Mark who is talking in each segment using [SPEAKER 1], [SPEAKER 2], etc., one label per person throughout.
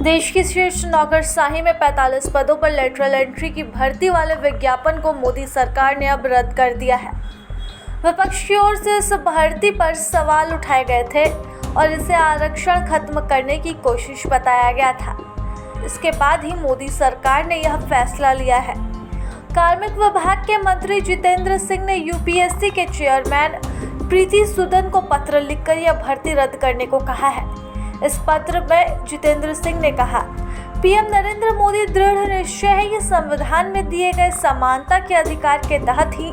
[SPEAKER 1] देश की शीर्ष नौकरशाही में 45 पदों पर लेटरल एंट्री की भर्ती वाले विज्ञापन को मोदी सरकार ने अब रद्द कर दिया है। विपक्ष की ओर से इस भर्ती पर सवाल उठाए गए थे और इसे आरक्षण खत्म करने की कोशिश बताया गया था। इसके बाद ही मोदी सरकार ने यह फैसला लिया है। कार्मिक विभाग के मंत्री जितेंद्र सिंह ने यूपीएससी के चेयरमैन प्रीति सूदन को पत्र लिखकर यह भर्ती रद्द करने को कहा है। इस पत्र में जितेंद्र सिंह ने कहा, पीएम नरेंद्र मोदी दृढ़ निश्चय है कि संविधान में दिए गए समानता के अधिकार के तहत ही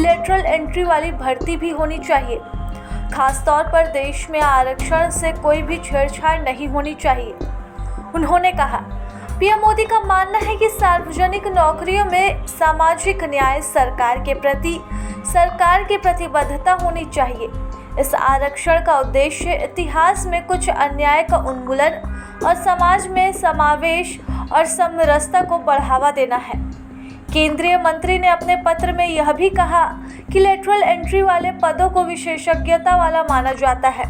[SPEAKER 1] लेटरल एंट्री वाली भर्ती भी होनी चाहिए। खासतौर पर देश में आरक्षण से कोई भी छेड़छाड़ नहीं होनी चाहिए। उन्होंने कहा, पीएम मोदी का मानना है कि सार्वजनिक नौकरियों में सामाजिक न्याय सरकार की प्रतिबद्धता होनी चाहिए। इस आरक्षण का उद्देश्य इतिहास में कुछ अन्याय का उन्मूलन और समाज में समावेश और समरसता को बढ़ावा देना है। केंद्रीय मंत्री ने अपने पत्र में यह भी कहा कि लेटरल एंट्री वाले पदों को विशेषज्ञता वाला माना जाता है।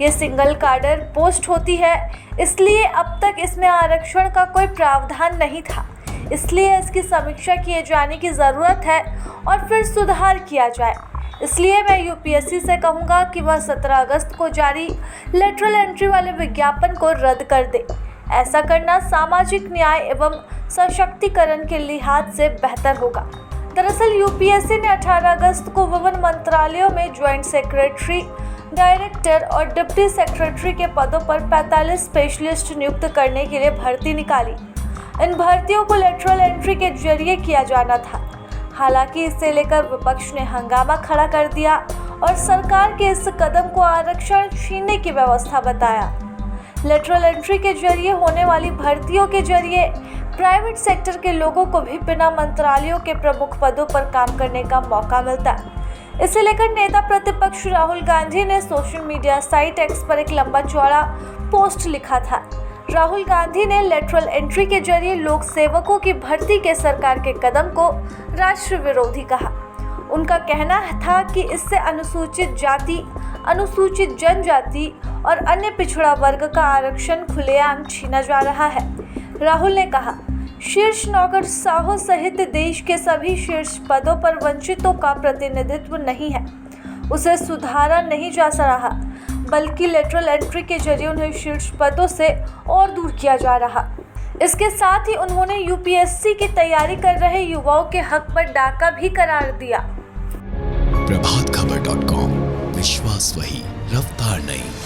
[SPEAKER 1] ये सिंगल कैडर पोस्ट होती है, इसलिए अब तक इसमें आरक्षण का कोई प्रावधान नहीं था। इसलिए इसकी समीक्षा किए जाने की ज़रूरत है और फिर सुधार किया जाए। इसलिए मैं यूपीएससी से कहूँगा कि वह 17 अगस्त को जारी लेटरल एंट्री वाले विज्ञापन को रद्द कर दे। ऐसा करना सामाजिक न्याय एवं सशक्तिकरण के लिहाज से बेहतर होगा। दरअसल यूपीएससी ने 18 अगस्त को विभिन्न मंत्रालयों में ज्वाइंट सेक्रेटरी, डायरेक्टर और डिप्टी सेक्रेटरी के पदों पर 45 स्पेशलिस्ट नियुक्त करने के लिए भर्ती निकाली। इन भर्तियों को लेटरल एंट्री के जरिए किया जाना था। हालांकि इसे लेकर विपक्ष ने हंगामा खड़ा कर दिया और सरकार के इस कदम को आरक्षण छीनने की व्यवस्था बताया। लेटरल एंट्री के जरिए होने वाली भर्तियों के जरिए प्राइवेट सेक्टर के लोगों को भी बिना मंत्रालयों के प्रमुख पदों पर काम करने का मौका मिलता है। इसे लेकर नेता प्रतिपक्ष राहुल गांधी ने सोशल मीडिया साइट एक्स पर एक लंबा चौड़ा पोस्ट लिखा था। राहुल गांधी ने लेटरल एंट्री के जरिए लोक सेवकों की भर्ती के सरकार के कदम को राष्ट्र विरोधी कहा। उनका कहना था कि इससे अनुसूचित जाति, अनुसूचित जनजाति और अन्य पिछड़ा वर्ग का आरक्षण खुलेआम छीना जा रहा है। राहुल ने कहा, शीर्ष नौकरशाहों सहित देश के सभी शीर्ष पदों पर वंचितों का प्रतिनिधित्व नहीं है, उसे सुधारा नहीं जा रहा, बल्कि लेटरल एंट्री के जरिए उन्हें शीर्ष पदों से और दूर किया जा रहा। इसके साथ ही उन्होंने यूपीएससी की तैयारी कर रहे युवाओं के हक पर डाका भी करार दिया।
[SPEAKER 2] प्रभातखबर.com, विश्वास वही, रफ्तार नहीं।